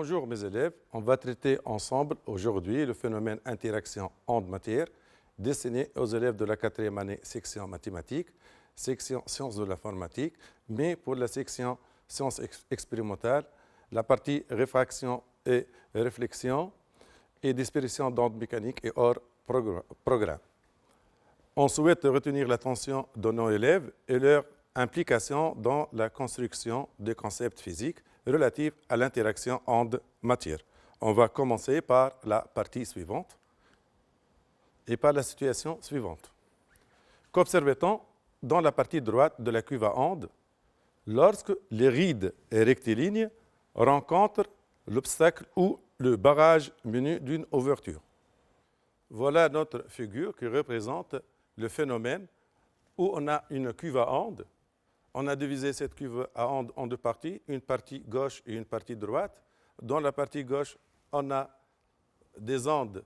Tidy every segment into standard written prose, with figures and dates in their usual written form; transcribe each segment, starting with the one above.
Bonjour mes élèves, on va traiter ensemble aujourd'hui le phénomène interaction onde-matière destiné aux élèves de la 4e année section mathématiques, section sciences de l'informatique, mais pour la section sciences expérimentales, la partie réfraction et réflexion et disparition d'ondes mécaniques et hors programme. On souhaite retenir l'attention de nos élèves et leur implication dans la construction des concepts physiques relatifs à l'interaction onde-matière. On va commencer par la partie suivante et par la situation suivante. Qu'observe-t-on dans la partie droite de la cuve à ondes lorsque les rides rectilignes rencontrent l'obstacle ou le barrage muni d'une ouverture? Voilà notre figure qui représente le phénomène où on a une cuve à ondes. On a divisé cette cuve à ondes en deux parties, une partie gauche et une partie droite. Dans la partie gauche, on a des ondes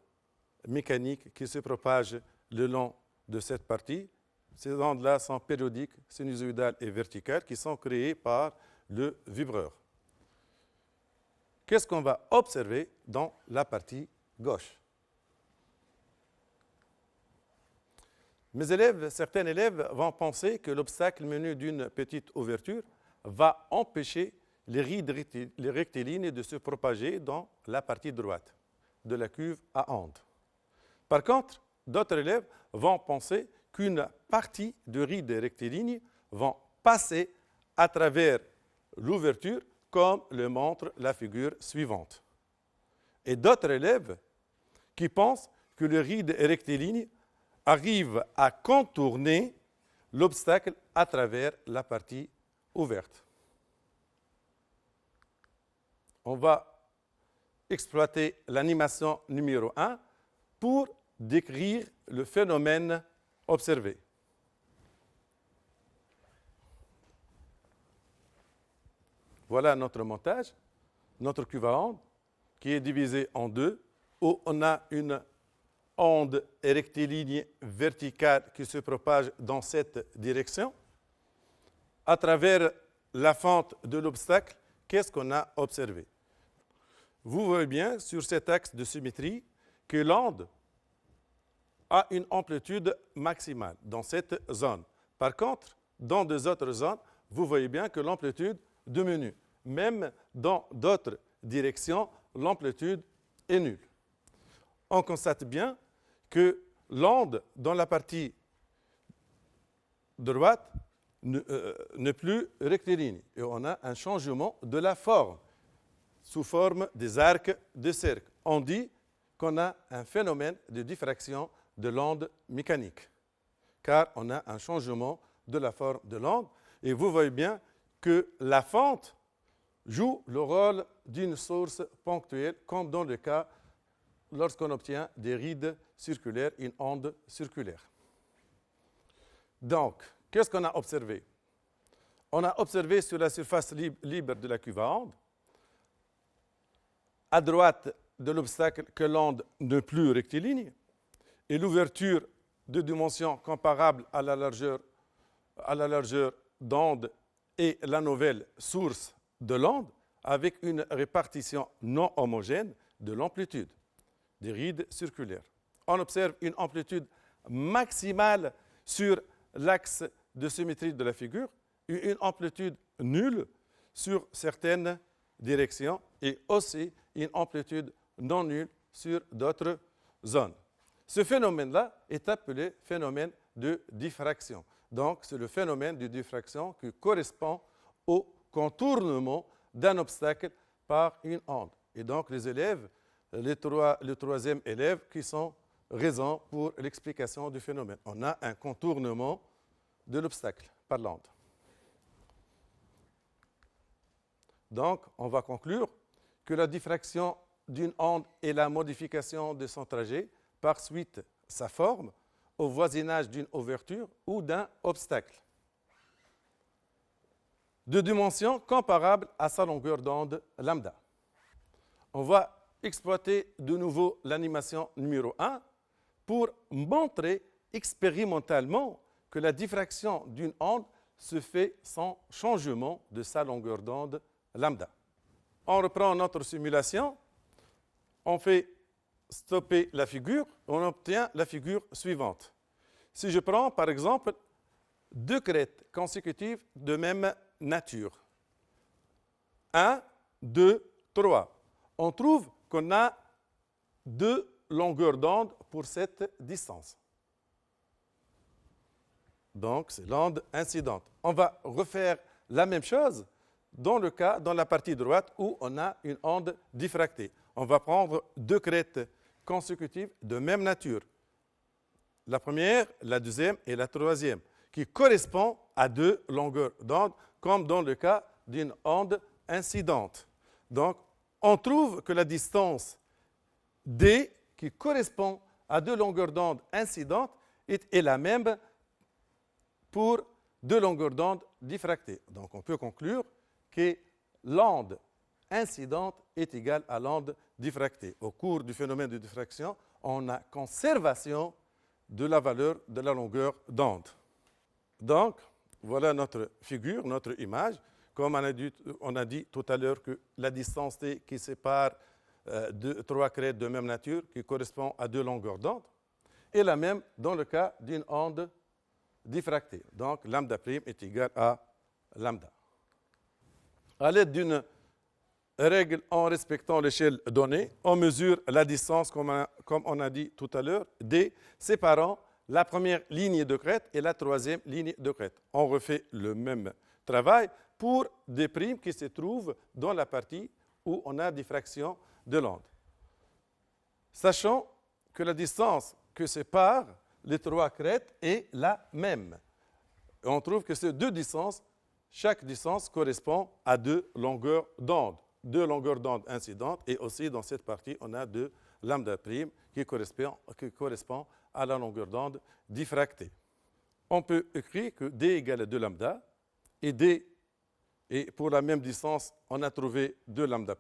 mécaniques qui se propagent le long de cette partie. Ces ondes-là sont périodiques, sinusoïdales et verticales qui sont créées par le vibreur. Qu'est-ce qu'on va observer dans la partie gauche? Mes élèves, certains élèves vont penser que l'obstacle menu d'une petite ouverture va empêcher les rides rectilignes de se propager dans la partie droite de la cuve à ondes. Par contre, d'autres élèves vont penser qu'une partie de rides rectilignes vont passer à travers l'ouverture, comme le montre la figure suivante. Et d'autres élèves qui pensent que les rides rectilignes arrive à contourner l'obstacle à travers la partie ouverte. On va exploiter l'animation numéro 1 pour décrire le phénomène observé. Voilà notre montage, notre cuve à ondes, qui est divisée en deux, où on a une onde rectiligne verticale qui se propage dans cette direction. À travers la fente de l'obstacle, qu'est-ce qu'on a observé? Vous voyez bien sur cet axe de symétrie que l'onde a une amplitude maximale dans cette zone. Par contre, dans deux autres zones, vous voyez bien que l'amplitude diminue. Même dans d'autres directions, l'amplitude est nulle. On constate bien que l'onde dans la partie droite n'est plus rectiligne et on a un changement de la forme sous forme des arcs de cercle. On dit qu'on a un phénomène de diffraction de l'onde mécanique car on a un changement de la forme de l'onde et vous voyez bien que la fente joue le rôle d'une source ponctuelle comme dans le cas lorsqu'on obtient des rides circulaires, une onde circulaire. Donc, qu'est-ce qu'on a observé? On a observé sur la surface libre de la cuve à ondes, à droite de l'obstacle, que l'onde n'est plus rectiligne et l'ouverture de dimensions comparables à la largeur d'onde et la nouvelle source de l'onde avec une répartition non homogène de l'amplitude des rides circulaires. On observe une amplitude maximale sur l'axe de symétrie de la figure et une amplitude nulle sur certaines directions et aussi une amplitude non nulle sur d'autres zones. Ce phénomène-là est appelé phénomène de diffraction. Donc, c'est le phénomène de diffraction qui correspond au contournement d'un obstacle par une onde. Et donc, les élèves, le troisième élève qui sont raison pour l'explication du phénomène. On a un contournement de l'obstacle par l'onde. Donc, on va conclure que la diffraction d'une onde est la modification de son trajet par suite sa forme au voisinage d'une ouverture ou d'un obstacle de dimension comparable à sa longueur d'onde lambda. On va exploiter de nouveau l'animation numéro 1 pour montrer expérimentalement que la diffraction d'une onde se fait sans changement de sa longueur d'onde lambda. on reprend notre simulation, on fait stopper la figure, on obtient la figure suivante. Si je prends, par exemple, deux crêtes consécutives de même nature, 1, 2, 3, on trouve qu'on a deux longueurs d'onde pour cette distance. Donc, c'est l'onde incidente. On va refaire la même chose dans la partie droite où on a une onde diffractée. On va prendre deux crêtes consécutives de même nature. La première, la deuxième et la troisième, qui correspondent à deux longueurs d'onde, comme dans le cas d'une onde incidente. Donc, on trouve que la distance D, qui correspond à deux longueurs d'onde incidentes, est la même pour deux longueurs d'onde diffractées. Donc, on peut conclure que l'onde incidente est égale à l'onde diffractée. Au cours du phénomène de diffraction, on a conservation de la valeur de la longueur d'onde. Donc, voilà notre figure, notre image. Comme on a dit tout à l'heure que la distance T qui sépare trois crêtes de même nature, qui correspond à deux longueurs d'onde, est la même dans le cas d'une onde diffractée. Donc, lambda' est égal à lambda. À l'aide d'une règle en respectant l'échelle donnée, on mesure la distance, comme on a dit tout à l'heure, D, séparant la première ligne de crête et la troisième ligne de crête. On refait le même travail pour des primes qui se trouvent dans la partie où on a diffraction de l'onde. Sachant que la distance que sépare les trois crêtes est la même. On trouve que ces deux distances, chaque distance correspond à deux longueurs d'onde. Deux longueurs d'onde incidentes, et aussi dans cette partie, on a deux lambda' qui correspond à la longueur d'onde diffractée. On peut écrire que D égale à 2 lambda, et pour la même distance, on a trouvé 2 lambda'.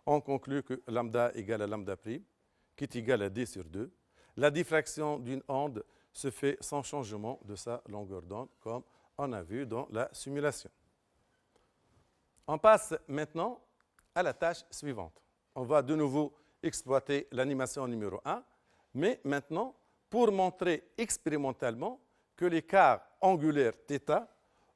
On conclut que lambda égale à lambda', qui est égal à D sur 2. La diffraction d'une onde se fait sans changement de sa longueur d'onde, comme on a vu dans la simulation. On passe maintenant à la tâche suivante. On va de nouveau exploiter l'animation numéro 1, mais maintenant, pour montrer expérimentalement que l'écart angulaire θ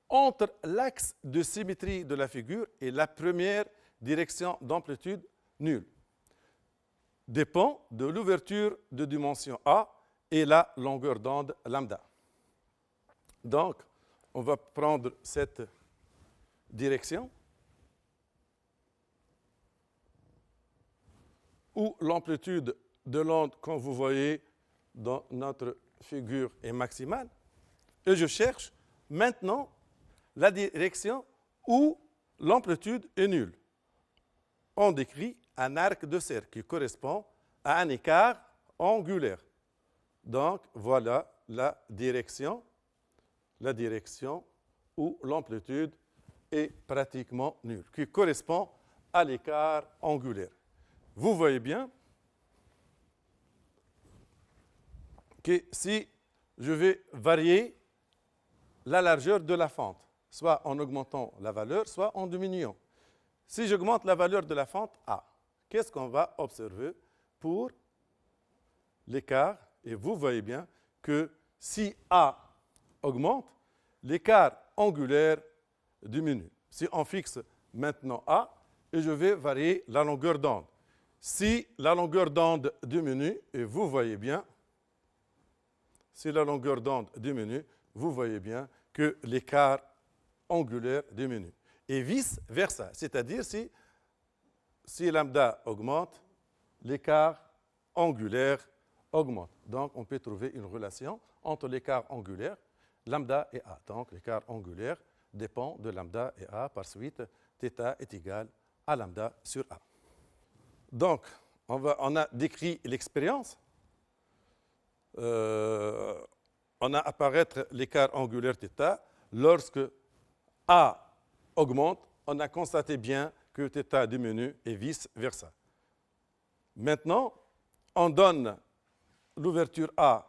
entre l'axe de symétrie de la figure et la première direction d'amplitude nulle dépend de l'ouverture de dimension A et la longueur d'onde lambda. Donc, on va prendre cette direction où l'amplitude de l'onde, comme vous voyez dans notre figure, est maximale. Et je cherche maintenant la direction où l'amplitude est nulle. On décrit un arc de cercle qui correspond à un écart angulaire. Donc, voilà la direction où l'amplitude est pratiquement nulle, qui correspond à l'écart angulaire. Vous voyez bien que si je vais varier la largeur de la fente, soit en augmentant la valeur, soit en diminuant. Si j'augmente la valeur de la fente A, qu'est-ce qu'on va observer pour l'écart? Et vous voyez bien que si A augmente, l'écart angulaire diminue. Si on fixe maintenant A, et je vais varier la longueur d'onde. Si la longueur d'onde diminue, et vous voyez bien, si la longueur d'onde diminue, vous voyez bien que l'écart angulaire diminue. Et vice-versa, c'est-à-dire si lambda augmente, l'écart angulaire augmente. Donc, on peut trouver une relation entre l'écart angulaire, lambda et A. Donc, l'écart angulaire dépend de lambda et A. Par suite, θ est égal à lambda sur A. Donc, on a décrit l'expérience. On a apparaître l'écart angulaire θ. Lorsque A augmente, on a constaté bien que θ diminue et vice-versa. Maintenant, on donne l'ouverture A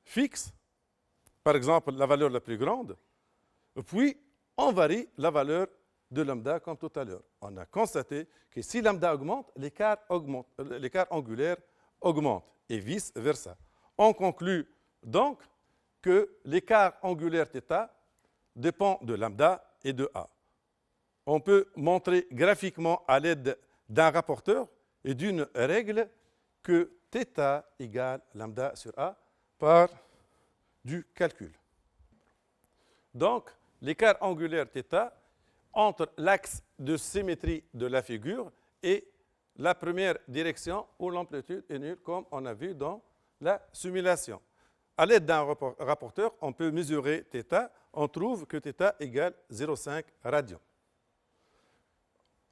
fixe, par exemple la valeur la plus grande, puis on varie la valeur de lambda comme tout à l'heure. On a constaté que si lambda augmente, l'écart angulaire augmente et vice-versa. On conclut donc que l'écart angulaire θ dépend de lambda et de A. On peut montrer graphiquement à l'aide d'un rapporteur et d'une règle que θ égale lambda sur A par du calcul. Donc, l'écart angulaire θ entre l'axe de symétrie de la figure et la première direction où l'amplitude est nulle, comme on a vu dans la simulation. À l'aide d'un rapporteur, on peut mesurer θ. On trouve que θ égale 0,5 radian.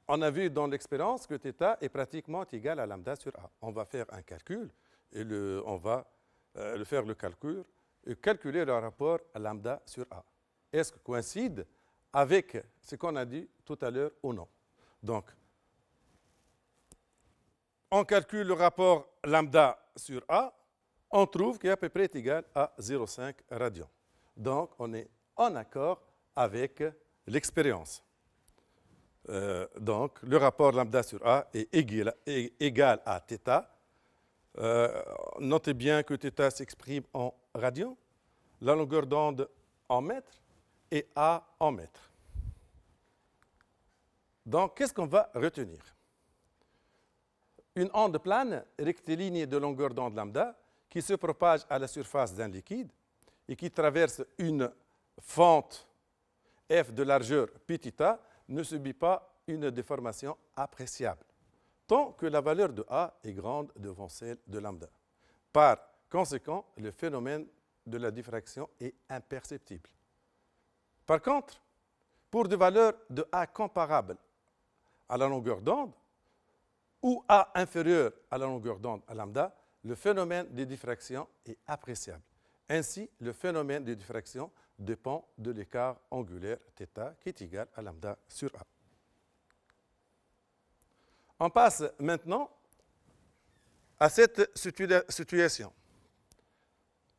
On a vu dans l'expérience que θ est pratiquement égal à lambda sur A. On va faire un calcul et on va faire le calcul et calculer le rapport à lambda sur A. Est-ce que coïncide avec ce qu'on a dit tout à l'heure ou non? Donc, on calcule le rapport lambda sur A, on trouve qu'il est à peu près égal à 0,5 radian. Donc, on est en accord avec l'expérience. Donc, le rapport lambda sur A est égal à θ. Notez bien que θ s'exprime en radians, la longueur d'onde en mètres et A en mètres. Donc, qu'est-ce qu'on va retenir? Une onde plane rectiligne de longueur d'onde lambda qui se propage à la surface d'un liquide et qui traverse une fente f de largeur πθ ne subit pas une déformation appréciable, tant que la valeur de A est grande devant celle de lambda. Par conséquent, le phénomène de la diffraction est imperceptible. Par contre, pour des valeurs de A comparables à la longueur d'onde, ou A inférieur à la longueur d'onde à lambda, le phénomène de diffraction est appréciable. Ainsi, le phénomène de diffraction dépend de l'écart angulaire θ qui est égal à lambda sur A. On passe maintenant à cette situation.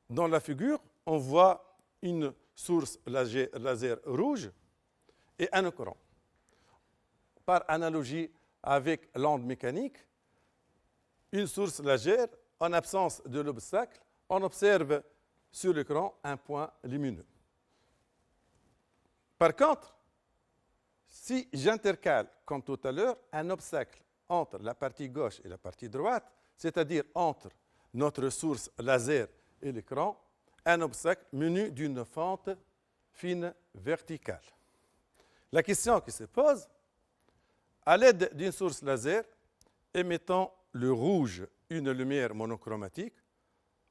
Dans la figure, on voit une source laser rouge et un courant. Par analogie avec l'onde mécanique, une source laser, en absence de l'obstacle, on observe sur l'écran un point lumineux. Par contre, si j'intercale, comme tout à l'heure, un obstacle entre la partie gauche et la partie droite, c'est-à-dire entre notre source laser et l'écran, un obstacle muni d'une fente fine verticale. La question qui se pose, à l'aide d'une source laser émettant le rouge, une lumière monochromatique,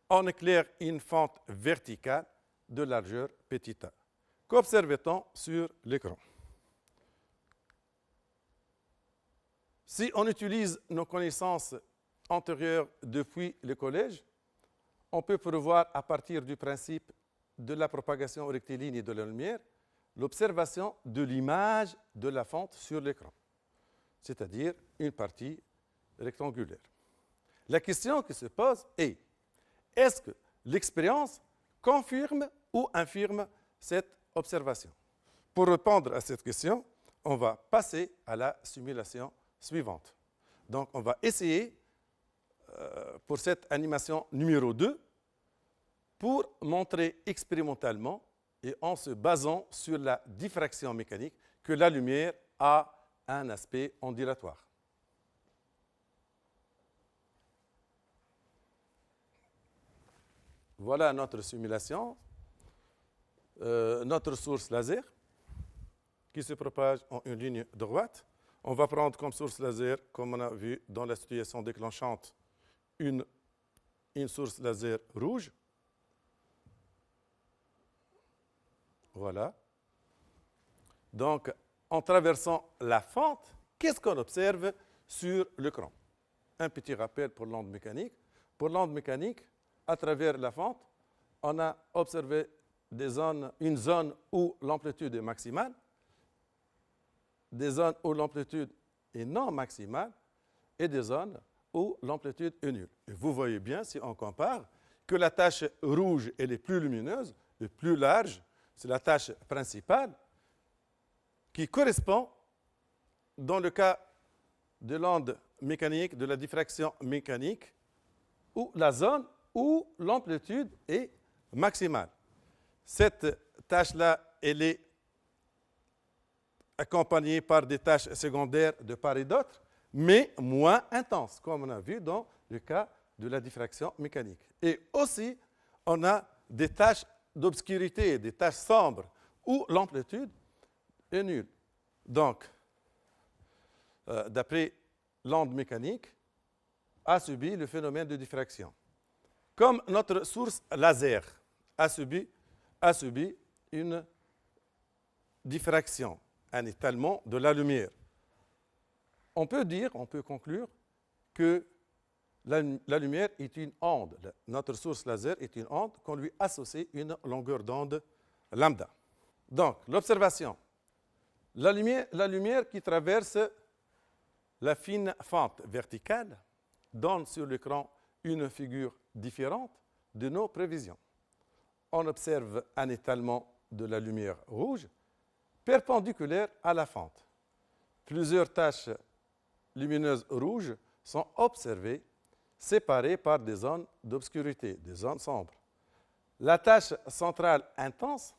on éclaire une fente verticale de largeur πθ. Qu'observe-t-on sur l'écran? Si on utilise nos connaissances antérieures depuis le collège, on peut prévoir à partir du principe de la propagation rectiligne de la lumière l'observation de l'image de la fente sur l'écran, c'est-à-dire une partie rectangulaire. La question qui se pose est, est-ce que l'expérience confirme ou infirme cette observation? Pour répondre à cette question, on va passer à la simulation suivante. Donc, on va essayer, pour cette animation numéro 2, pour montrer expérimentalement et en se basant sur la diffraction mécanique que la lumière a un aspect ondulatoire. Voilà notre simulation, notre source laser qui se propage en une ligne droite. On va prendre comme source laser, comme on a vu dans la situation déclenchante, une source laser rouge. Voilà. Donc, en traversant la fente, qu'est-ce qu'on observe sur l'écran? Un petit rappel pour l'onde mécanique. Pour l'onde mécanique, à travers la fente, on a observé une zone où l'amplitude est maximale, des zones où l'amplitude est non maximale et des zones où l'amplitude est nulle. Et vous voyez bien, si on compare, que la tache rouge elle est plus lumineuse et plus large. C'est la tache principale qui correspond dans le cas de l'onde mécanique, de la diffraction mécanique, où la zone où l'amplitude est maximale. Cette tâche-là, elle est accompagnée par des tâches secondaires de part et d'autre, mais moins intenses, comme on a vu dans le cas de la diffraction mécanique. Et aussi, on a des tâches d'obscurité, des tâches sombres, où l'amplitude est nulle. Donc, d'après l'onde mécanique, a subi le phénomène de diffraction. Comme notre source laser a subi une diffraction, un étalement de la lumière. On peut conclure que la lumière est une onde. Notre source laser est une onde qu'on lui associe une longueur d'onde lambda. Donc, l'observation. La lumière qui traverse la fine fente verticale donne sur l'écran une figure différente de nos prévisions. On observe un étalement de la lumière rouge perpendiculaire à la fente. Plusieurs taches lumineuses rouges sont observées, séparées par des zones d'obscurité, des zones sombres. La tache centrale intense,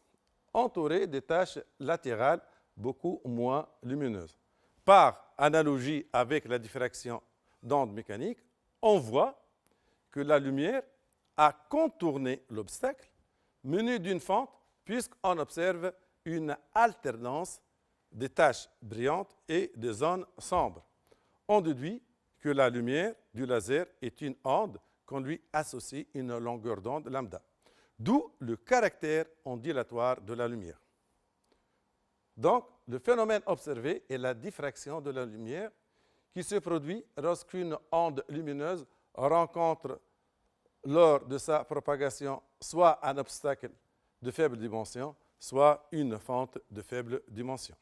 entourée des taches latérales beaucoup moins lumineuses. Par analogie avec la diffraction d'ondes mécaniques, on voit que la lumière a contourné l'obstacle menu d'une fente, puisqu'on observe une alternance des taches brillantes et des zones sombres. On déduit que la lumière du laser est une onde qu'on lui associe une longueur d'onde lambda, d'où le caractère ondulatoire de la lumière. Donc, le phénomène observé est la diffraction de la lumière qui se produit lorsqu'une onde lumineuse rencontre lors de sa propagation soit un obstacle de faible dimension, soit une fente de faible dimension.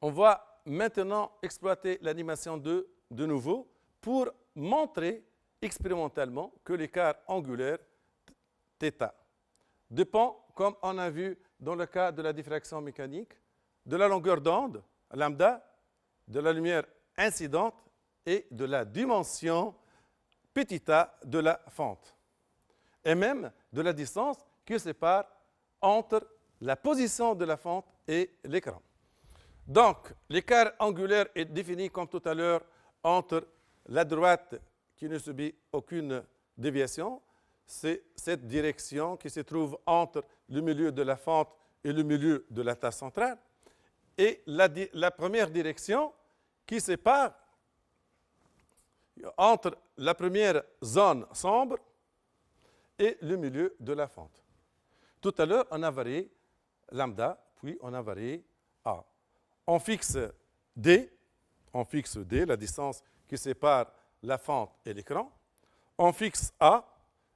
On va maintenant exploiter l'animation 2 de nouveau pour montrer expérimentalement que l'écart angulaire θ dépend, comme on a vu dans le cas de la diffraction mécanique, de la longueur d'onde, lambda, de la lumière incidente et de la dimension petit a de la fente, et même de la distance qui sépare entre la position de la fente et l'écran. Donc, l'écart angulaire est défini comme tout à l'heure entre la droite qui ne subit aucune déviation, c'est cette direction qui se trouve entre le milieu de la fente et le milieu de la tâche centrale, et la première direction qui sépare entre la première zone sombre et le milieu de la fente. Tout à l'heure, on a varié lambda, puis on a varié A. On fixe D, la distance qui sépare la fente et l'écran. On fixe A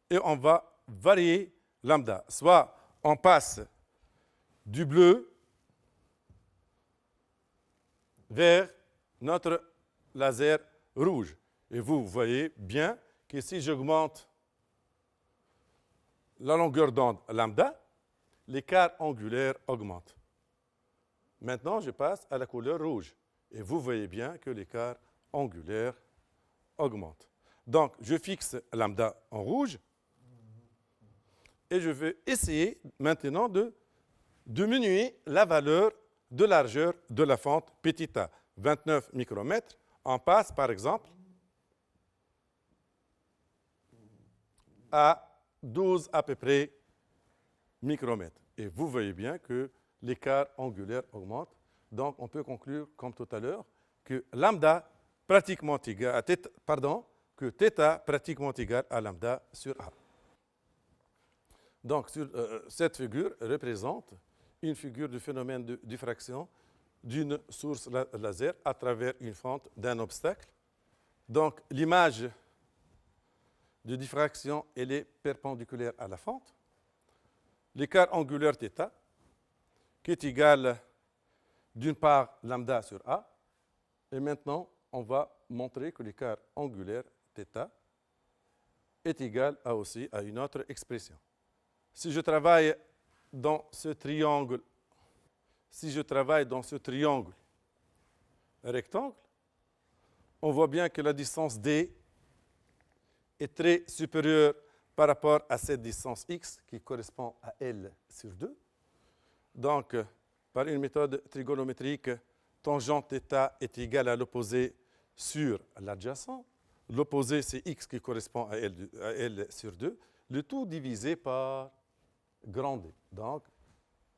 et on va varier lambda. Soit on passe du bleu vers notre laser rouge. Et vous voyez bien que si j'augmente la longueur d'onde lambda, l'écart angulaire augmente. Maintenant, je passe à la couleur rouge. Et vous voyez bien que l'écart angulaire augmente. Donc, je fixe lambda en rouge. Et je vais essayer maintenant de diminuer la valeur de largeur de la fente petit a. 29 micromètres. On passe, par exemple, à 12 à peu près micromètres. Et vous voyez bien que l'écart angulaire augmente. Donc, on peut conclure, comme tout à l'heure, que lambda pratiquement égal à que θ pratiquement égal à lambda sur A. Donc, cette figure représente une figure du phénomène de diffraction d'une source laser à travers une fente d'un obstacle. Donc, l'image de diffraction, elle est perpendiculaire à la fente. L'écart angulaire θ, qui est égal d'une part lambda sur A. Et maintenant, on va montrer que l'écart angulaire θ est égal aussi à une autre expression. Si je travaille dans ce triangle rectangle, on voit bien que la distance D est très supérieure par rapport à cette distance x qui correspond à L sur 2. Donc, par une méthode trigonométrique, tangente θ est égale à l'opposé sur l'adjacent. L'opposé, c'est x qui correspond à L sur 2. Le tout divisé par grand D. Donc,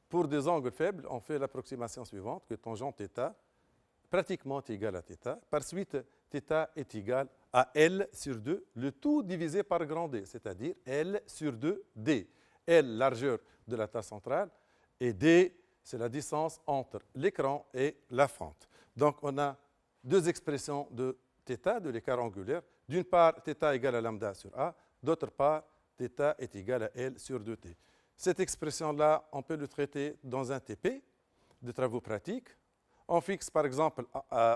pour des angles faibles, on fait l'approximation suivante, que tangente θ pratiquement égale à θ. Par suite, θ est égal à L sur 2, le tout divisé par grand D, c'est-à-dire L sur 2D. L, largeur de la tâche centrale, et D, c'est la distance entre l'écran et la fente. Donc, on a deux expressions de θ, de l'écart angulaire. D'une part, θ égale à lambda sur A, d'autre part, θ est égal à L sur 2T. Cette expression-là, on peut le traiter dans un TP de travaux pratiques. On fixe, par exemple,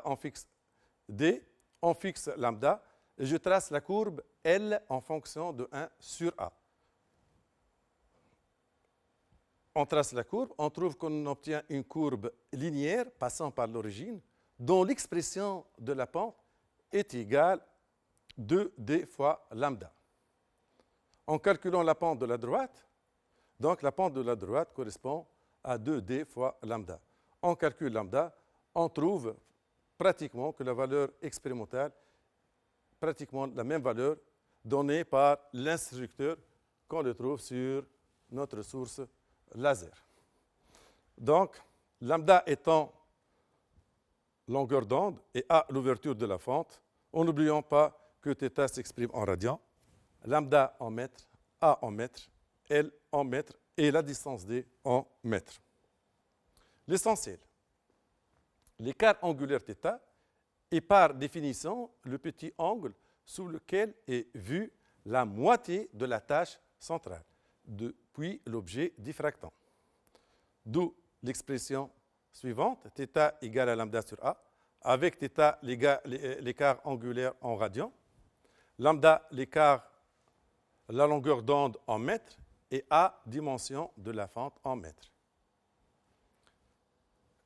on fixe D, on fixe lambda, et je trace la courbe L en fonction de 1 sur A. On trace la courbe, on trouve qu'on obtient une courbe linéaire passant par l'origine, dont l'expression de la pente est égale à 2D fois lambda. En calculant la pente de la droite, donc la pente de la droite correspond à 2D fois lambda. On calcule lambda, on trouve pratiquement que la valeur expérimentale, pratiquement la même valeur donnée par l'instructeur qu'on le trouve sur notre source laser. Donc, lambda étant longueur d'onde et A l'ouverture de la fente, en n'oubliant pas que θ s'exprime en radians, lambda en mètres, A en mètres, L en mètres et la distance D en mètres. L'essentiel, l'écart angulaire θ est par définition le petit angle sous lequel est vue la moitié de la tâche centrale, depuis l'objet diffractant. D'où l'expression suivante, θ égale à lambda sur A, avec θ l'écart angulaire en radians, lambda l'écart, la longueur d'onde en mètres, et A dimension de la fente en mètres.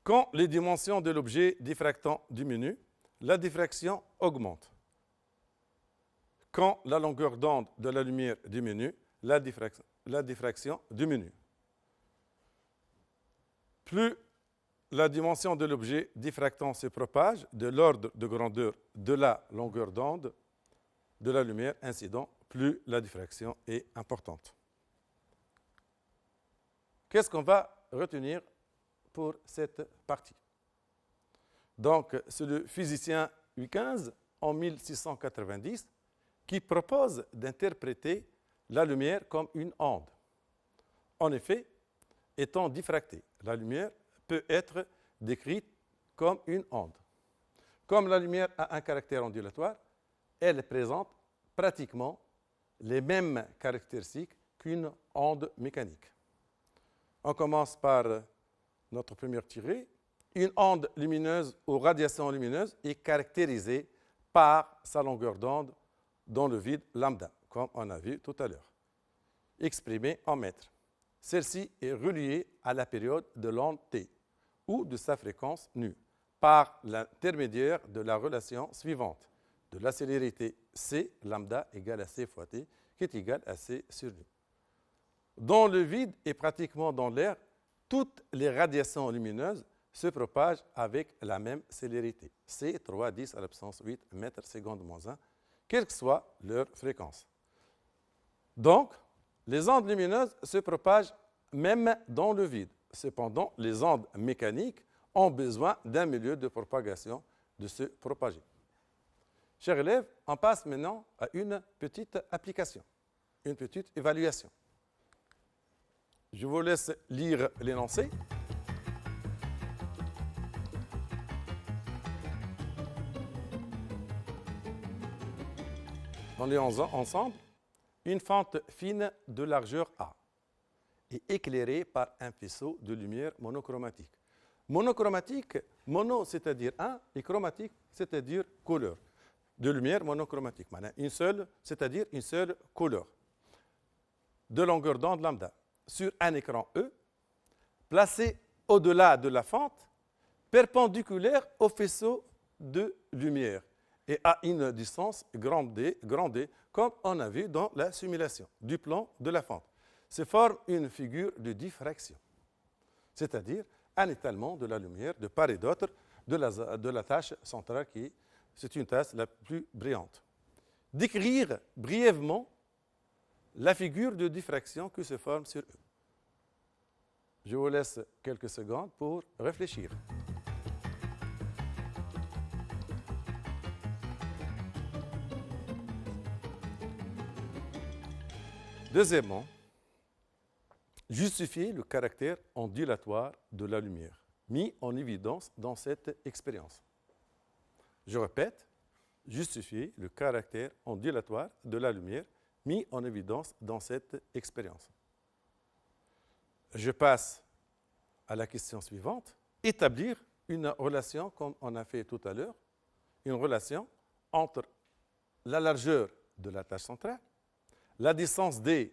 Quand les dimensions de l'objet diffractant diminuent, la diffraction augmente. Quand la longueur d'onde de la lumière diminue, la diffraction diminue. Plus la dimension de l'objet diffractant se propage de l'ordre de grandeur de la longueur d'onde de la lumière incident, plus la diffraction est importante. Qu'est-ce qu'on va retenir pour cette partie? Donc, c'est le physicien Huygens, en 1690, qui propose d'interpréter la lumière comme une onde. En effet, étant diffractée, la lumière peut être décrite comme une onde. Comme la lumière a un caractère ondulatoire, elle présente pratiquement les mêmes caractéristiques qu'une onde mécanique. On commence par notre première tirée. Une onde lumineuse ou radiation lumineuse est caractérisée par sa longueur d'onde dans le vide lambda, comme on a vu tout à l'heure, exprimée en mètres. Celle-ci est reliée à la période de l'onde t, ou de sa fréquence nu, par l'intermédiaire de la relation suivante, de la célérité c, lambda égale à c fois t, qui est égale à c sur nu. Dans le vide et pratiquement dans l'air, toutes les radiations lumineuses se propagent avec la même célérité, c 3 10 à la puissance 8 mètres seconde moins 1, quelle que soit leur fréquence. Donc, les ondes lumineuses se propagent même dans le vide. Cependant, les ondes mécaniques ont besoin d'un milieu de propagation de se propager. Chers élèves, on passe maintenant à une petite application, une petite évaluation. Je vous laisse lire l'énoncé. On lit ensemble. Une fente fine de largeur A est éclairée par un faisceau de lumière monochromatique. Monochromatique, mono c'est-à-dire un, et chromatique c'est-à-dire couleur. De lumière monochromatique, une seule, c'est-à-dire une seule couleur. De longueur d'onde lambda. Sur un écran E, placé au-delà de la fente, perpendiculaire au faisceau de lumière et à une distance grande D, comme on a vu dans la simulation du plan de la fente, se forme une figure de diffraction, c'est-à-dire un étalement de la lumière de part et d'autre de la tache centrale c'est une tache la plus brillante. Décrire brièvement la figure de diffraction qui se forme sur eux. Je vous laisse quelques secondes pour réfléchir. Deuxièmement, justifier le caractère ondulatoire de la lumière, mis en évidence dans cette expérience. Je répète, justifier le caractère ondulatoire de la lumière, mis en évidence dans cette expérience. Je passe à la question suivante. Établir une relation, comme on a fait tout à l'heure, une relation entre la largeur de la tache centrale, la distance D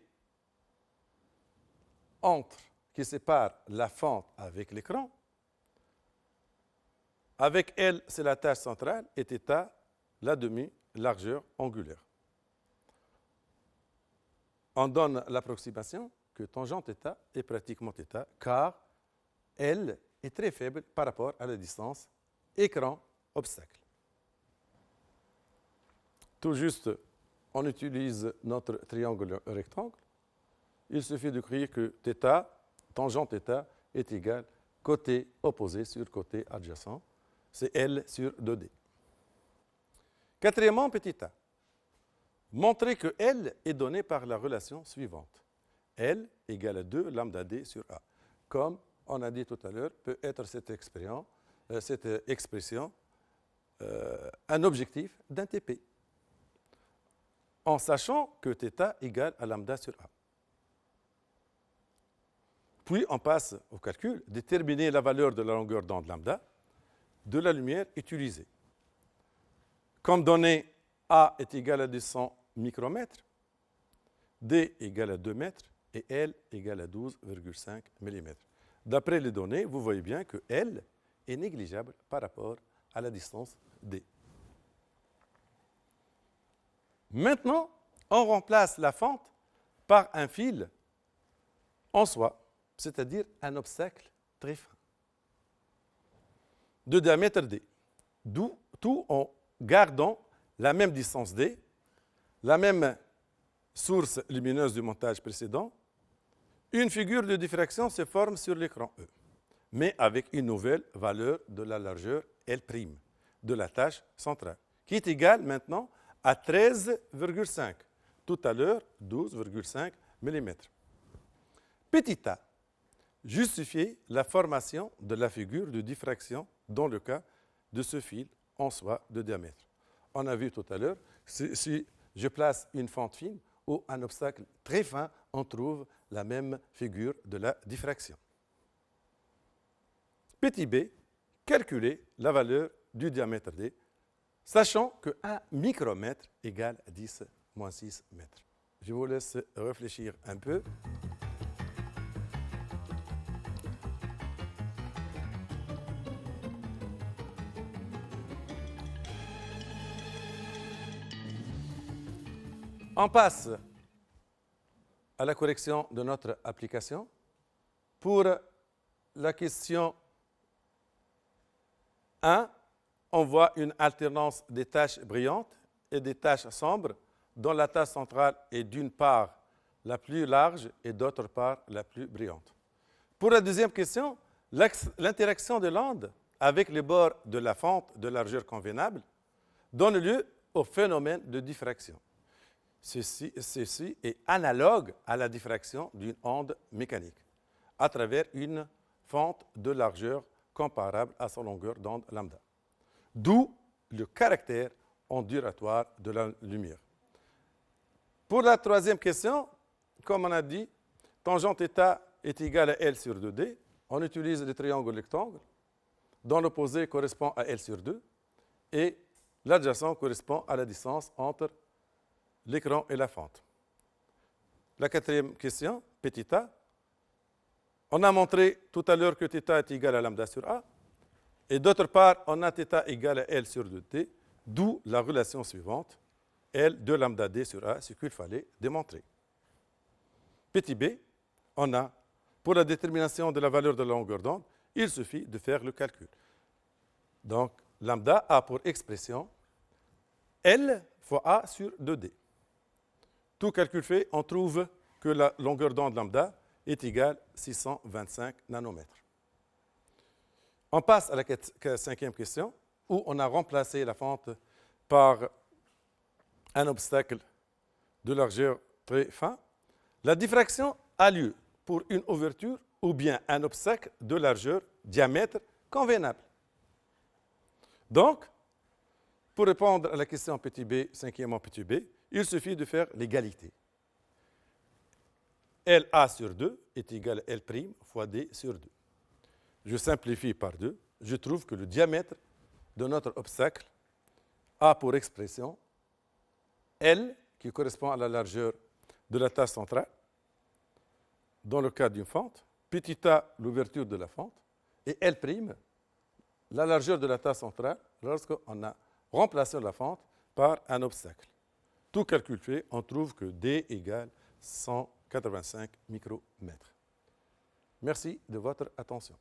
qui sépare la fente avec l'écran, avec L, c'est la tache centrale, et θ, la demi-largeur angulaire. On donne l'approximation que tangente θ est pratiquement θ, car L est très faible par rapport à la distance écran-obstacle. Tout juste, on utilise notre triangle rectangle. Il suffit de créer que θ, tangente θ, est égal côté opposé sur côté adjacent. C'est L sur 2D. Quatrièmement, petit a. Montrer que L est donné par la relation suivante. L égale à 2 lambda D sur A. Comme on a dit tout à l'heure, peut être cette expression un objectif d'un TP. En sachant que θ égale à lambda sur A. Puis on passe au calcul, déterminer la valeur de la longueur d'onde lambda de la lumière utilisée. Comme donné, A est égal à 200 micromètres, D égale à 2 mètres et L égale à 12,5 mm. D'après les données, vous voyez bien que L est négligeable par rapport à la distance D. Maintenant, on remplace la fente par un fil en soie, c'est-à-dire un obstacle très fin, de diamètre D, tout en gardant la même distance D, la même source lumineuse du montage précédent. Une figure de diffraction se forme sur l'écran E, mais avec une nouvelle valeur de la largeur L' de la tache centrale, qui est égale maintenant à 13,5, tout à l'heure 12,5 mm. Petit a, justifier la formation de la figure de diffraction dans le cas de ce fil en soie de diamètre. On a vu tout à l'heure, si je place une fente fine ou un obstacle très fin, on trouve la même figure de la diffraction. Petit b, calculer la valeur du diamètre D, sachant que 1 micromètre égale 10 moins 6 mètres. Je vous laisse réfléchir un peu. On passe à la correction de notre application. Pour la question 1, on voit une alternance des taches brillantes et des taches sombres dont la tache centrale est d'une part la plus large et d'autre part la plus brillante. Pour la deuxième question, l'interaction de l'onde avec les bords de la fente de largeur convenable donne lieu au phénomène de diffraction. Ceci est analogue à la diffraction d'une onde mécanique à travers une fente de largeur comparable à sa longueur d'onde lambda. D'où le caractère ondulatoire de la lumière. Pour la troisième question, comme on a dit, tangente θ est égale à L sur 2D. On utilise le triangle rectangle, dont l'opposé correspond à L sur 2, et l'adjacent correspond à la distance entre l'écran et la fente. La quatrième question, petit a. On a montré tout à l'heure que θ est égal à lambda sur A. Et d'autre part, on a θ égale à L sur 2T, d'où la relation suivante, L de lambda D sur A, ce qu'il fallait démontrer. Petit b, on a, pour la détermination de la valeur de la longueur d'onde, il suffit de faire le calcul. Donc, lambda a pour expression L fois A sur 2D. Tout calcul fait, on trouve que la longueur d'onde lambda est égale à 625 nanomètres. On passe à la cinquième question, où on a remplacé la fente par un obstacle de largeur très fin. La diffraction a lieu pour une ouverture ou bien un obstacle de largeur diamètre convenable. Donc, pour répondre à la question petit b, cinquièmement petit b, il suffit de faire l'égalité. LA sur 2 est égal à L' fois D sur 2. Je simplifie par 2. Je trouve que le diamètre de notre obstacle a pour expression L, qui correspond à la largeur de la tasse centrale, dans le cas d'une fente, petit a, l'ouverture de la fente, et L', la largeur de la tasse centrale, lorsqu'on a remplacé la fente par un obstacle. Tout calcul fait, on trouve que D égale 185 micromètres. Merci de votre attention.